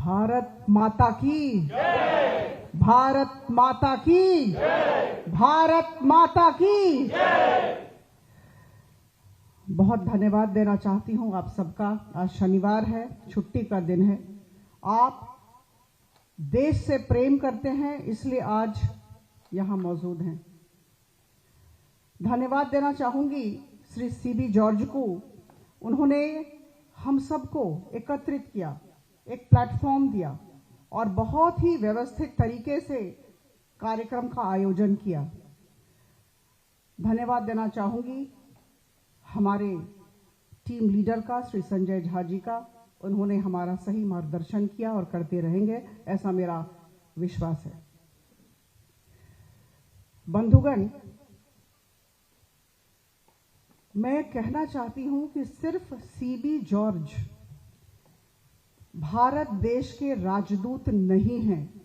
भारत माता की जय, भारत माता की जय, भारत माता की जय। बहुत धन्यवाद देना चाहती हूं आप सबका। आज शनिवार है, छुट्टी का दिन है। आप देश से प्रेम करते हैं, इसलिए आज यहां मौजूद हैं। धन्यवाद देना चाहूंगी श्री सीबी जॉर्ज को। उन्होंने हम सबको एकत्रित किया, एक प्लेटफॉर्म दिया और बहुत ही व्यवस्थित तरीके से कार्यक्रम का आयोजन किया। धन्यवाद देना चाहूंगी हमारे टीम लीडर का, श्री संजय झा जी का। उन्होंने हमारा सही मार्गदर्शन किया और करते रहेंगे, ऐसा मेरा विश्वास है। बंधुगण, मैं कहना चाहती हूं कि सिर्फ सीबी जॉर्ज भारत देश के राजदूत नहीं हैं।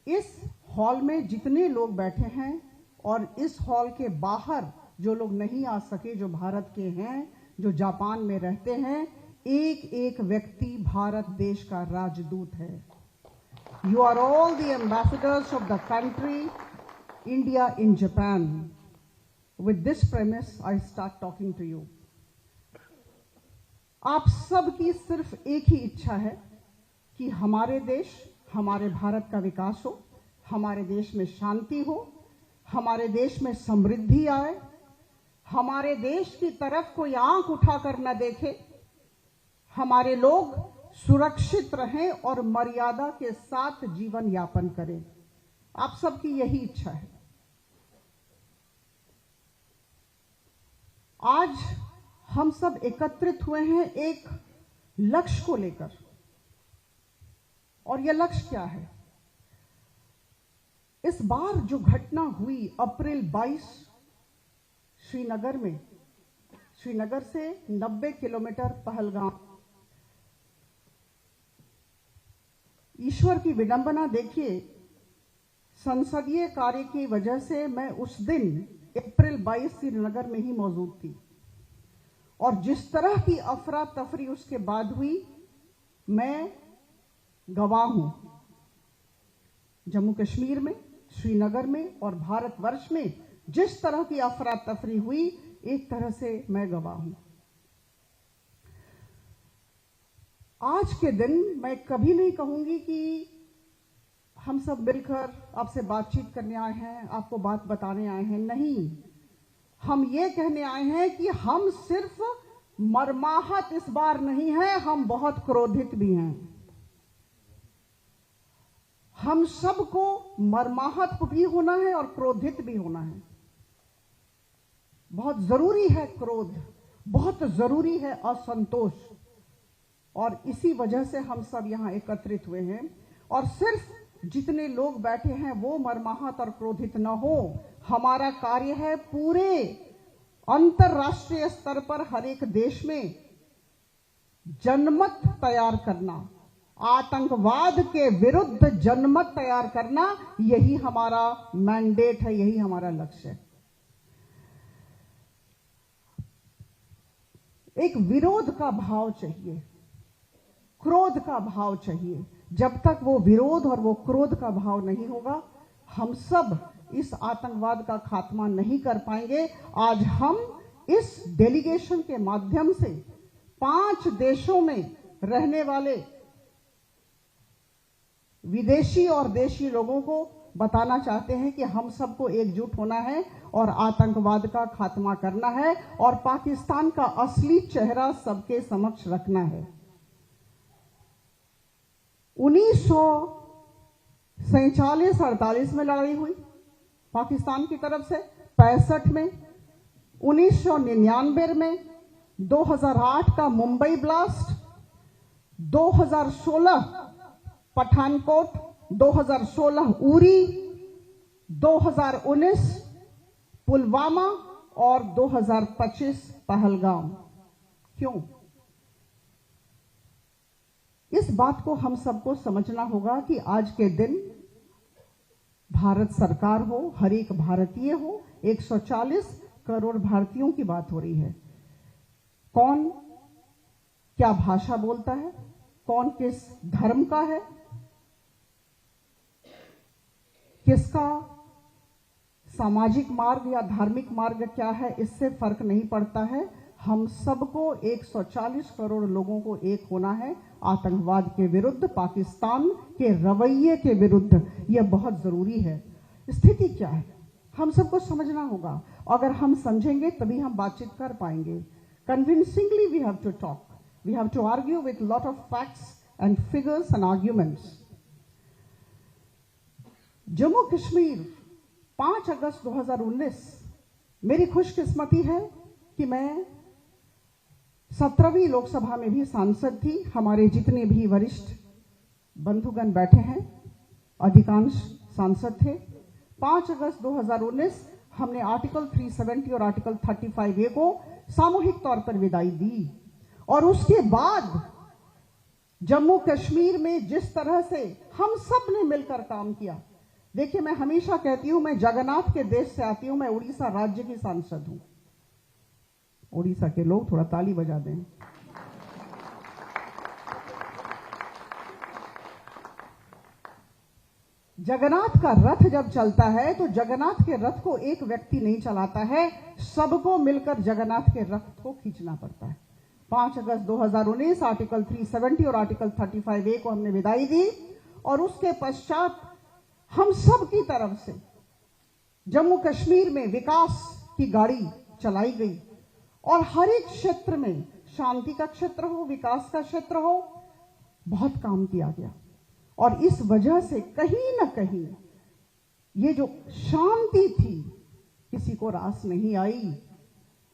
इस हॉल में जितने लोग बैठे हैं और इस हॉल के बाहर जो लोग नहीं आ सके, जो भारत के हैं, जो जापान में रहते हैं, एक एक व्यक्ति भारत देश का राजदूत है। You are all the ambassadors of the country India in Japan. With this premise I start talking to you. आप सबकी सिर्फ एक ही इच्छा है कि हमारे देश, हमारे भारत का विकास हो, हमारे देश में शांति हो, हमारे देश में समृद्धि आए, हमारे देश की तरफ कोई आंख उठाकर न देखे, हमारे लोग सुरक्षित रहें और मर्यादा के साथ जीवन यापन करें। आप सबकी यही इच्छा है। आज हम सब एकत्रित हुए हैं एक लक्ष्य को लेकर, और यह लक्ष्य क्या है? इस बार जो घटना हुई अप्रैल 22 श्रीनगर में, श्रीनगर से 90 किलोमीटर पहलगाम, ईश्वर की विडंबना देखिए। संसदीय कार्य की वजह से मैं उस दिन अप्रैल 22 श्रीनगर में ही मौजूद थी, और जिस तरह की अफरा तफरी उसके बाद हुई, मैं गवाह हूं। जम्मू कश्मीर में, श्रीनगर में और भारतवर्ष में जिस तरह की अफरा तफरी हुई, एक तरह से मैं गवाह हूं। आज के दिन मैं कभी नहीं कहूंगी कि हम सब मिलकर आपसे बातचीत करने आए हैं, आपको बात बताने आए हैं। नहीं, हम ये कहने आए हैं कि हम सिर्फ मर्माहत इस बार नहीं हैं, हम बहुत क्रोधित भी हैं। हम सबको मर्माहत भी होना है और क्रोधित भी होना है। बहुत जरूरी है क्रोध, बहुत जरूरी है असंतोष, और इसी वजह से हम सब यहां एकत्रित हुए हैं। और सिर्फ जितने लोग बैठे हैं वो मर्माहत और क्रोधित न हो। हमारा कार्य है पूरे अंतरराष्ट्रीय स्तर पर हर एक देश में जनमत तैयार करना, आतंकवाद के विरुद्ध जनमत तैयार करना। यही हमारा मैंडेट है, यही हमारा लक्ष्य है। एक विरोध का भाव चाहिए, क्रोध का भाव चाहिए। जब तक वो विरोध और वो क्रोध का भाव नहीं होगा, हम सब इस आतंकवाद का खात्मा नहीं कर पाएंगे। आज हम इस डेलीगेशन के माध्यम से 5 देशों में रहने वाले विदेशी और देशी लोगों को बताना चाहते हैं कि हम सबको एकजुट होना है और आतंकवाद का खात्मा करना है और पाकिस्तान का असली चेहरा सबके समक्ष रखना है। 1947-48 में लड़ाई हुई पाकिस्तान की तरफ से, 65 में, 1999 में, 2008 का मुंबई ब्लास्ट, 2016 पठानकोट, 2016 उरी, 2019 पुलवामा और 2025 पहलगाम। क्यों? इस बात को हम सबको समझना होगा कि आज के दिन भारत सरकार हो, हर एक भारतीय हो, 140 करोड़ भारतीयों की बात हो रही है। कौन क्या भाषा बोलता है, कौन किस धर्म का है, किसका सामाजिक मार्ग या धार्मिक मार्ग क्या है, इससे फर्क नहीं पड़ता है। हम सबको 140 करोड़ लोगों को एक होना है आतंकवाद के विरुद्ध, पाकिस्तान के रवैये के विरुद्ध। यह बहुत जरूरी है। स्थिति क्या है हम सबको समझना होगा। अगर हम समझेंगे तभी हम बातचीत कर पाएंगे। Convincingly we have to talk, we have to argue with lot of facts and figures and arguments. Jammu Kashmir 5 अगस्त 2019, मेरी खुशकिस्मती है कि मैं 17वीं लोकसभा में भी सांसद थी। हमारे जितने भी वरिष्ठ बंधुगण बैठे हैं अधिकांश सांसद थे। 5 अगस्त 2019 हमने आर्टिकल 370 और आर्टिकल 35A को सामूहिक तौर पर विदाई दी। और उसके बाद जम्मू कश्मीर में जिस तरह से हम सब ने मिलकर काम किया, देखिए मैं हमेशा कहती हूं मैं जगन्नाथ के देश से आती हूं, मैं उड़ीसा राज्य की सांसद हूं। उड़ीसा के लोग थोड़ा ताली बजा दें। जगन्नाथ का रथ जब चलता है तो जगन्नाथ के रथ को एक व्यक्ति नहीं चलाता है, सबको मिलकर जगन्नाथ के रथ को खींचना पड़ता है। 5 अगस्त 2019 आर्टिकल 370 और आर्टिकल 35A को हमने विदाई दी और उसके पश्चात हम सब की तरफ से जम्मू कश्मीर में विकास की गाड़ी चलाई गई और हर एक क्षेत्र में, शांति का क्षेत्र हो, विकास का क्षेत्र हो, बहुत काम किया गया। और इस वजह से कहीं ना कहीं ये जो शांति थी किसी को रास नहीं आई,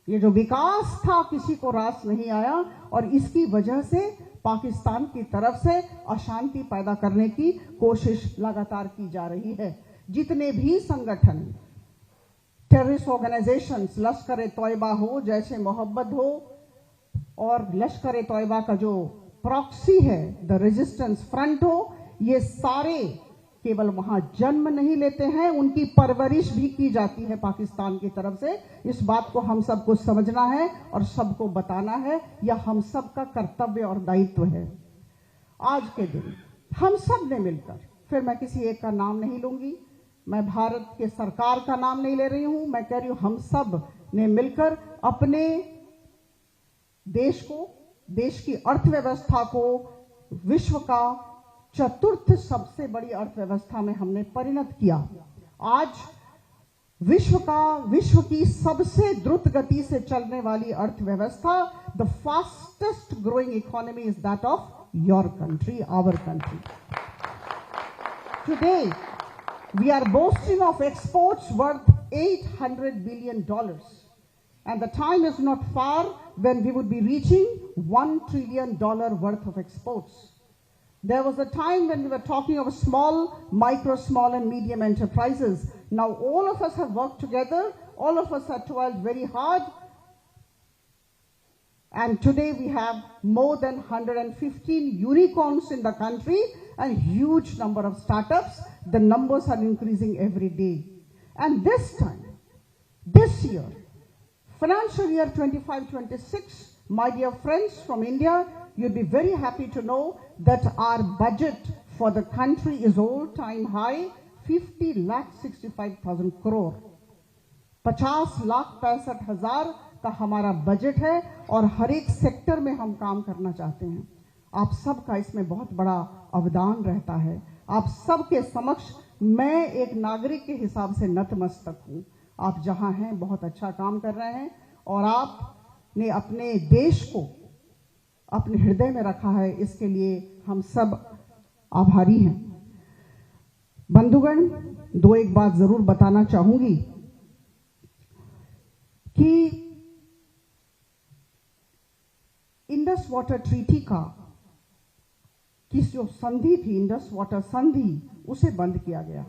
ये जो विकास था किसी को रास नहीं आया। और इसकी वजह से पाकिस्तान की तरफ से अशांति पैदा करने की कोशिश लगातार की जा रही है। जितने भी संगठन, टेररिस्ट ऑर्गेनाइजेशंस, लश्कर-ए-तौयबा हो, जैश-ए मोहब्बत हो, और लश्कर-ए-तौयबा का जो प्रॉक्सी है द रेजिस्टेंस फ्रंट हो, ये सारे केवल वहां जन्म नहीं लेते हैं, उनकी परवरिश भी की जाती है पाकिस्तान की तरफ से। इस बात को हम सबको समझना है और सबको बताना है, यह हम सब का कर्तव्य और दायित्व है। आज के दिन हम सब ने मिलकर, फिर मैं किसी एक का नाम नहीं लूंगी, मैं भारत के सरकार का नाम नहीं ले रही हूं, मैं कह रही हूं हम सब ने मिलकर अपने देश को, देश की अर्थव्यवस्था को विश्व का चतुर्थ सबसे बड़ी अर्थव्यवस्था में हमने परिणत किया। आज विश्व की सबसे द्रुत गति से चलने वाली अर्थव्यवस्था, the fastest growing economy is that of your country, our country. Today we are boasting of exports worth $800 billion, and the time is not far when we would be reaching $1 trillion worth of exports. There was a time when we were talking of small, micro, small and medium enterprises. Now all of us have worked together, all of us have toiled very hard, and today we have more than 115 unicorns in the country and huge number of startups. The numbers are increasing every day. And this time, this year, financial year 25-26, my dear friends from India, you'll be very happy to know that our budget for the country is all-time high, 50,65,000 crore. 50,65,000 का हमारा budget है और हर एक sector में हम काम करना चाहते हैं। आप सबका इसमें बहुत बड़ा अवदान रहता है। आप सबके समक्ष मैं एक नागरिक के हिसाब से नतमस्तक हूँ। आप जहाँ हैं बहुत अच्छा काम कर रहे हैं और आपने अपने देश को अपने हृदय में रखा है, इसके लिए हम सब आभारी हैं। बंधुगण, दो एक बात जरूर बताना चाहूंगी कि इंडस वाटर ट्रीटी की जो संधि थी, इंडस वाटर संधि, उसे बंद किया गया,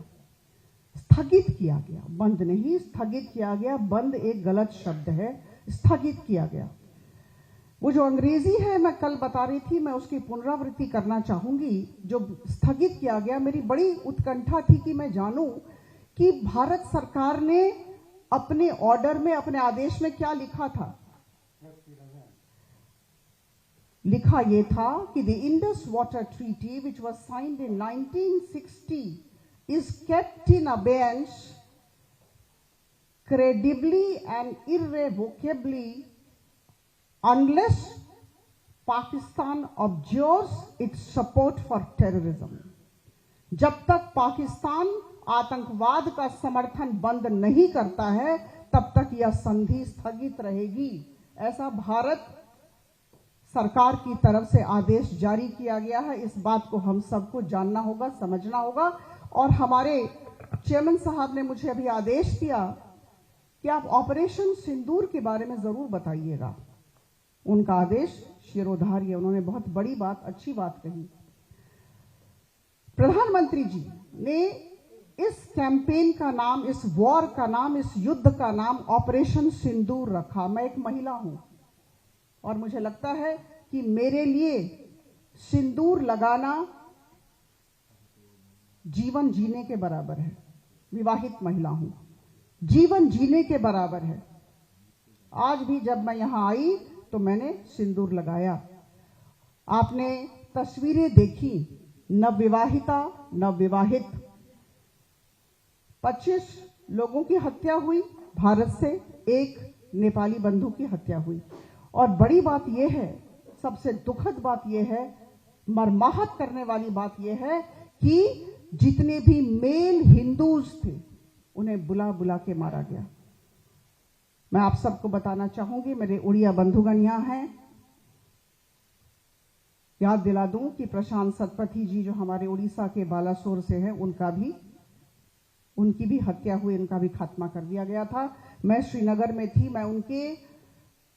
स्थगित किया गया। बंद नहीं, स्थगित किया गया। बंद एक गलत शब्द है, स्थगित किया गया। वो जो अंग्रेजी है मैं कल बता रही थी, मैं उसकी पुनरावृत्ति करना चाहूंगी। जो स्थगित किया गया, मेरी बड़ी उत्कंठा थी कि मैं जानूं कि भारत सरकार ने अपने ऑर्डर में, अपने आदेश में क्या लिखा था। लिखा ये था कि the Indus water treaty which was signed in 1960 is kept in abeyance credibly and irrevocably unless Pakistan abjures its support for terrorism. जब तक पाकिस्तान आतंकवाद का समर्थन बंद नहीं करता है तब तक यह संधि स्थगित रहेगी, ऐसा भारत सरकार की तरफ से आदेश जारी किया गया है। इस बात को हम सबको जानना होगा, समझना होगा। और हमारे चेयरमैन साहब ने मुझे अभी आदेश दिया कि आप ऑपरेशन सिंदूर के बारे में जरूर बताइएगा। उनका आदेश शिरोधार्य, उन्होंने बहुत बड़ी बात, अच्छी बात कही। प्रधानमंत्री जी ने इस कैंपेन का नाम, इस वॉर का नाम, इस युद्ध का नाम ऑपरेशन सिंदूर रखा। मैं एक महिला हूं और मुझे लगता है कि मेरे लिए सिंदूर लगाना जीवन जीने के बराबर है। विवाहित महिला हूं, जीवन जीने के बराबर है। आज भी जब मैं यहां आई तो मैंने सिंदूर लगाया। आपने तस्वीरें देखी, नवविवाहिता, नवविवाहित, 25 लोगों की हत्या हुई भारत से, एक नेपाली बंधु की हत्या हुई। और बड़ी बात यह है, सबसे दुखद बात यह है, मर्माहत करने वाली बात यह है कि जितने भी मेल हिंदूज थे उन्हें बुला बुला के मारा गया। मैं आप सबको बताना चाहूंगी, मेरे उड़िया बंधुगण यहां हैं, याद दिला दूं कि प्रशांत सतपथी जी जो हमारे उड़ीसा के बालासोर से हैं, उनकी भी हत्या हुई, उनका भी खात्मा कर दिया गया था। मैं श्रीनगर में थी, मैं उनके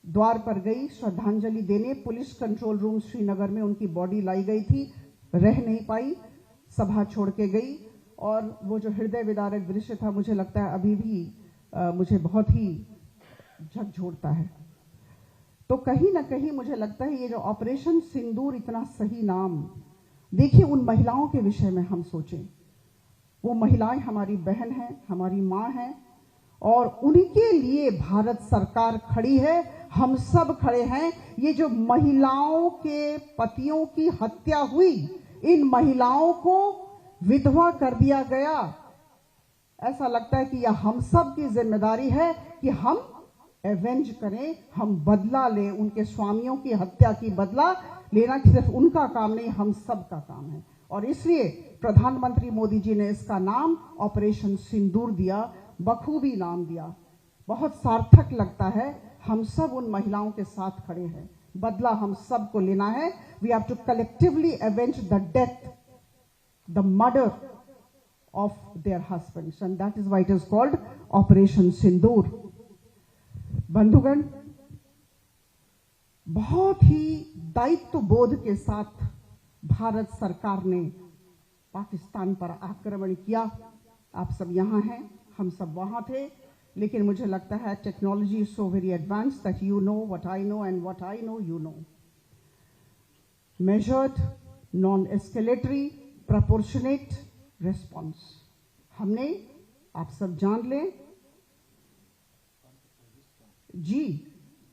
द्वार पर गई श्रद्धांजलि देने। पुलिस कंट्रोल रूम श्रीनगर में उनकी बॉडी लाई गई थी, रह नहीं पाई, सभा छोड़ के गई। और वो जो हृदय विदारक दृश्य था, मुझे लगता है अभी भी मुझे बहुत ही झकझोरता है। तो कहीं ना कहीं मुझे लगता है ये जो ऑपरेशन सिंदूर, इतना सही नाम, देखिए उन महिलाओं के विषय में हम सोचें। वो महिलाएं हमारी बहन हैं, हमारी माँ हैं, और उनके लिए भारत सरकार खड़ी है, हम सब खड़े हैं। ये जो महिलाओं के पतियों की हत्या हुई, इन महिलाओं को विधवा कर दिया गया, ऐसा लगता है कि यह हम सब की जिम्मेदारी है कि हम एवेंज करें, हम बदला लें। उनके स्वामियों की हत्या की बदला लेना सिर्फ उनका काम नहीं, हम सब का काम है। और इसलिए प्रधानमंत्री मोदी जी ने इसका नाम ऑपरेशन सिंदूर दिया, बखूबी नाम दिया, बहुत सार्थक लगता है। हम सब उन महिलाओं के साथ खड़े हैं, बदला हम सब को लेना है। We have to collectively avenge the death, the murder of their husbands, and that is why it is called Operation Sindoor. बंधुगण, बहुत ही दायित्व बोध के साथ भारत सरकार ने पाकिस्तान पर आक्रमण किया। आप सब यहाँ हैं, हम सब वहाँ थे, लेकिन मुझे लगता है technology is so very advance that you know what I know and what I know you know. Measured, non escalatory, proportionate response हमने, आप सब जान लें जी,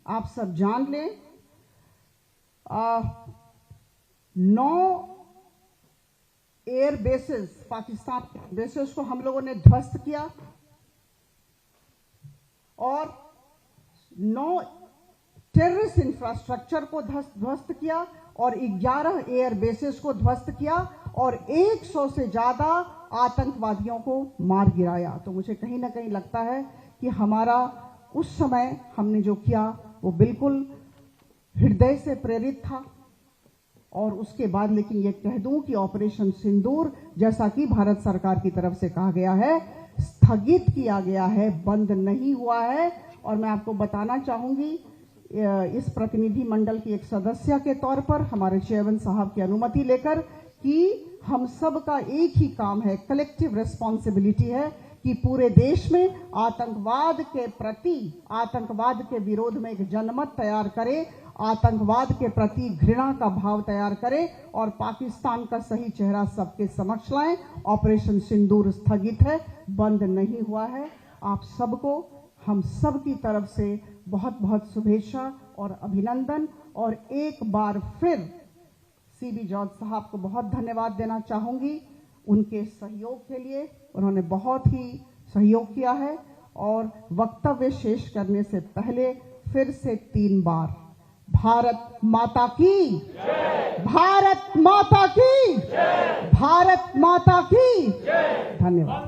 आप सब जान लें, 9 एयर बेसेस, पाकिस्तान बेसेस को हम लोगों ने ध्वस्त किया, और 9 टेररिस्ट इंफ्रास्ट्रक्चर को ध्वस्त किया, और 11 एयर बेसेस को ध्वस्त किया, और 100 से ज्यादा आतंकवादियों को मार गिराया। तो मुझे कहीं ना कहीं लगता है कि हमारा उस समय हमने जो किया वो बिल्कुल हृदय से प्रेरित था। और उसके बाद लेकिन ये कह दूं कि ऑपरेशन सिंदूर, जैसा कि भारत सरकार की तरफ से कहा गया है, स्थगित किया गया है, बंद नहीं हुआ है। और मैं आपको बताना चाहूंगी, इस प्रतिनिधि मंडल की एक सदस्य के तौर पर हमारे चेयरमैन साहब की अनुमति लेकर, कि हम सब का एक ही काम है, कलेक्टिव रिस्पॉन्सिबिलिटी है कि पूरे देश में आतंकवाद के प्रति, आतंकवाद के विरोध में एक जनमत तैयार करें, आतंकवाद के प्रति घृणा का भाव तैयार करें, और पाकिस्तान का सही चेहरा सबके समक्ष लाएं। ऑपरेशन सिंदूर स्थगित है, बंद नहीं हुआ है। आप सबको हम सब की तरफ से बहुत बहुत शुभेच्छा और अभिनंदन। और एक बार फिर सीबी जॉर्ज साहब को बहुत धन्यवाद देना चाहूंगी उनके सहयोग के लिए। उन्होंने बहुत ही सहयोग किया है। और वक्तव्य शेष करने से पहले फिर से 3 बार भारत माता की, भारत माता की, भारत माता की। धन्यवाद।